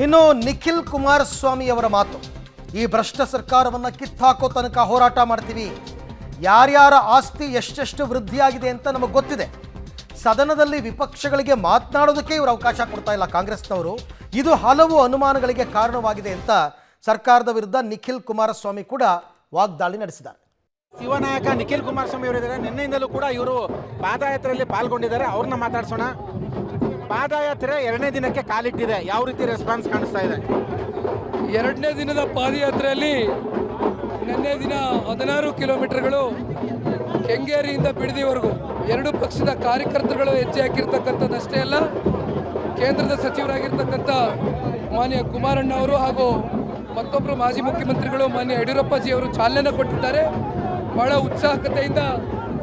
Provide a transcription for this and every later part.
ಇನ್ನು ನಿಖಿಲ್ ಕುಮಾರಸ್ವಾಮಿ ಅವರ ಮಾತು, ಈ ಭ್ರಷ್ಟ ಸರ್ಕಾರವನ್ನು ಕಿತ್ತಾಕೋ ತನಕ ಹೋರಾಟ ಮಾಡ್ತೀವಿ. ಯಾರ್ಯಾರ ಆಸ್ತಿ ಎಷ್ಟೆಷ್ಟು ವೃದ್ಧಿಯಾಗಿದೆ ಅಂತ ನಮಗೆ ಗೊತ್ತಿದೆ. ಸದನದಲ್ಲಿ ವಿಪಕ್ಷಗಳಿಗೆ ಮಾತನಾಡೋದಕ್ಕೆ ಇವರು ಅವಕಾಶ ಕೊಡ್ತಾ ಇಲ್ಲ ಕಾಂಗ್ರೆಸ್ನವರು. ಇದು ಹಲವು ಅನುಮಾನಗಳಿಗೆ ಕಾರಣವಾಗಿದೆ ಅಂತ ಸರ್ಕಾರದ ವಿರುದ್ಧ ನಿಖಿಲ್ ಕುಮಾರಸ್ವಾಮಿ ಕೂಡ ವಾಗ್ದಾಳಿ ನಡೆಸಿದ್ದಾರೆ. ಯುವ ನಾಯಕ ನಿಖಿಲ್ ಕುಮಾರಸ್ವಾಮಿ ಅವರಿದ್ದಾರೆ. ನಿನ್ನೆಯಿಂದಲೂ ಕೂಡ ಇವರು ಪಾದಯಾತ್ರೆಯಲ್ಲಿ ಪಾಲ್ಗೊಂಡಿದ್ದಾರೆ. ಅವ್ರನ್ನ ಮಾತಾಡ್ಸೋಣ. ಪಾದಯಾತ್ರೆ 2ನೇ ದಿನಕ್ಕೆ ಕಾಲಿಟ್ಟಿದೆ. ಯಾವ ರೀತಿ ರೆಸ್ಪಾನ್ಸ್ ಕಾಣಿಸ್ತಾ ಇದೆ? 2ನೇ ದಿನದ ಪಾದಯಾತ್ರೆಯಲ್ಲಿ ನಿನ್ನೆ ದಿನ 16 ಕಿಲೋಮೀಟರ್ಗಳು ಕೆಂಗೇರಿಯಿಂದ ಬಿಡದಿವರೆಗೂ ಎರಡು ಪಕ್ಷದ ಕಾರ್ಯಕರ್ತರುಗಳು ಹೆಜ್ಜೆ ಹಾಕಿರ್ತಕ್ಕಂಥದ್ದಷ್ಟೇ ಅಲ್ಲ, ಕೇಂದ್ರದ ಸಚಿವರಾಗಿರ್ತಕ್ಕಂಥ ಮಾನ್ಯ ಕುಮಾರಣ್ಣ ಅವರು ಹಾಗೂ ಮತ್ತೊಬ್ಬರು ಮಾಜಿ ಮುಖ್ಯಮಂತ್ರಿಗಳು ಮಾನ್ಯ ಯಡಿಯೂರಪ್ಪಾಜಿ ಅವರು ಚಾಲನೆ ಕೊಟ್ಟಿದ್ದಾರೆ. ಬಹಳ ಉತ್ಸಾಹಕತೆಯಿಂದ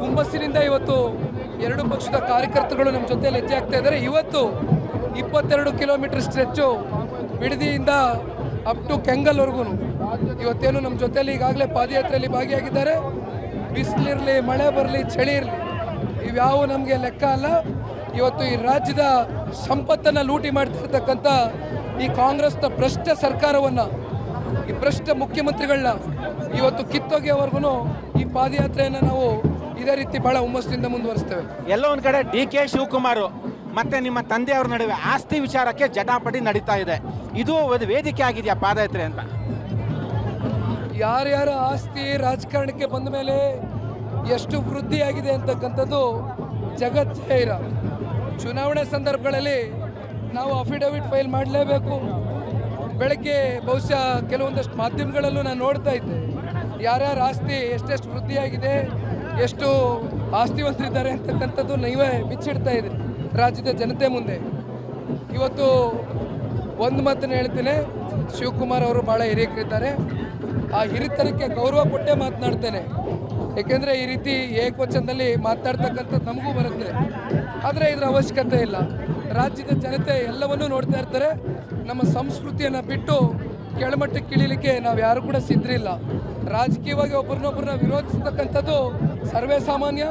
ಹುಮ್ಮಸ್ಸಿನಿಂದ ಇವತ್ತು ಎರಡು ಪಕ್ಷದ ಕಾರ್ಯಕರ್ತರುಗಳು ನಮ್ಮ ಜೊತೆಯಲ್ಲಿ ಹೆಜ್ಜೆ ಆಗ್ತಾ ಇದ್ದಾರೆ. ಇವತ್ತು 22 ಕಿಲೋಮೀಟರ್ ಸ್ಟ್ರೆಚ್ಚು ಬಿಡದಿಯಿಂದ ಅಪ್ ಟು ಕೆಂಗಲ್ವರೆಗೂ ಇವತ್ತೇನು ನಮ್ಮ ಜೊತೆಯಲ್ಲಿ ಈಗಾಗಲೇ ಪಾದಯಾತ್ರೆಯಲ್ಲಿ ಭಾಗಿಯಾಗಿದ್ದಾರೆ. ಬಿಸಿಲಿರಲಿ, ಮಳೆ ಬರಲಿ, ಚಳಿ ಇರಲಿ, ಇವ್ಯಾವು ನಮಗೆ ಲೆಕ್ಕ ಅಲ್ಲ. ಇವತ್ತು ಈ ರಾಜ್ಯದ ಸಂಪತ್ತನ್ನು ಲೂಟಿ ಮಾಡ್ತಾ ಇರ್ತಕ್ಕಂಥ ಈ ಕಾಂಗ್ರೆಸ್ನ ಭ್ರಷ್ಟ ಸರ್ಕಾರವನ್ನು, ಈ ಭ್ರಷ್ಟ ಮುಖ್ಯಮಂತ್ರಿಗಳನ್ನ ಇವತ್ತು ಕಿತ್ತೊಗೆಯವರೆಗೂ ಈ ಪಾದಯಾತ್ರೆಯನ್ನು ನಾವು ಇದೇ ರೀತಿ ಬಹಳ ಹುಮ್ಮಸ್ಸಿನಿಂದ ಮುಂದುವರಿಸ್ತೇವೆ. ಎಲ್ಲೋ ಒಂದು ಕಡೆ ಡಿ ಕೆ ಶಿವಕುಮಾರ್ ಮತ್ತೆ ನಿಮ್ಮ ತಂದೆಯವರ ನಡುವೆ ಆಸ್ತಿ ವಿಚಾರಕ್ಕೆ ಜಟಾಪಟಿ ನಡೀತಾ ಇದೆ. ಇದು ಒಂದು ವೇದಿಕೆ ಆಗಿದೆಯಾ ಪಾದಯಾತ್ರೆ ಅಂತ? ಯಾರ್ಯಾರ ಆಸ್ತಿ ರಾಜಕಾರಣಕ್ಕೆ ಬಂದ ಮೇಲೆ ಎಷ್ಟು ವೃದ್ಧಿಯಾಗಿದೆ ಅಂತಕ್ಕಂಥದ್ದು ಜಗಜ್ಜಾಹಿರ. ಚುನಾವಣೆ ಸಂದರ್ಭಗಳಲ್ಲಿ ನಾವು ಅಫಿಡವಿಟ್ ಫೈಲ್ ಮಾಡಲೇಬೇಕು. ಬೆಳಗ್ಗೆ ಬಹುಶಃ ಕೆಲವೊಂದಷ್ಟು ಮಾಧ್ಯಮಗಳಲ್ಲೂ ನಾನು ನೋಡ್ತಾ ಇದ್ದೆ, ಯಾರ್ಯಾರ ಆಸ್ತಿ ಎಷ್ಟೆಷ್ಟು ವೃದ್ಧಿಯಾಗಿದೆ, ಎಷ್ಟು ಆಸ್ತಿವಂತರಿದ್ದಾರೆ ಅಂತಕ್ಕಂಥದ್ದು ನೀವೇ ಬಿಚ್ಚಿಡ್ತಾ ಇದ್ರಿ ರಾಜ್ಯದ ಜನತೆ ಮುಂದೆ. ಇವತ್ತು ಒಂದು ಮಾತನ್ನು ಹೇಳ್ತೇನೆ, ಶಿವಕುಮಾರ್ ಅವರು ಭಾಳ ಹಿರಿಯರಿದ್ದಾರೆ. ಆ ಹಿರಿತನಕ್ಕೆ ಗೌರವ ಕೊಟ್ಟೇ ಮಾತನಾಡ್ತೇನೆ. ಏಕೆಂದರೆ ಈ ರೀತಿ ಏಕವಚನದಲ್ಲಿ ಮಾತನಾಡ್ತಕ್ಕಂಥದ್ದು ನಮಗೂ ಬರುತ್ತೆ, ಆದರೆ ಇದರ ಅವಶ್ಯಕತೆ ಇಲ್ಲ. ರಾಜ್ಯದ ಜನತೆ ಎಲ್ಲವನ್ನೂ ನೋಡ್ತಾ ಇರ್ತಾರೆ. ನಮ್ಮ ಸಂಸ್ಕೃತಿಯನ್ನು ಬಿಟ್ಟು ಕೆಳಮಟ್ಟಕ್ಕೆ ಇಳಿಲಿಕ್ಕೆ ನಾವು ಯಾರು ಕೂಡ ಸಿದ್ಧರಿಲ್ಲ. ರಾಜಕೀಯವಾಗಿ ಒಬ್ಬರನ್ನೊಬ್ಬರನ್ನ ವಿರೋಧಿಸ್ತಕ್ಕಂಥದ್ದು ಸರ್ವೇ ಸಾಮಾನ್ಯ.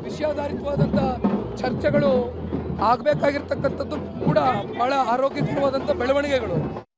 ವಿಷಯಾಧಾರಿತವಾದಂಥ ಚರ್ಚೆಗಳು ಆಗಬೇಕಾಗಿರ್ತಕ್ಕಂಥದ್ದು ಕೂಡ ಭಾಳ ಆರೋಗ್ಯಕರವಾದಂಥ ಬೆಳವಣಿಗೆಗಳು.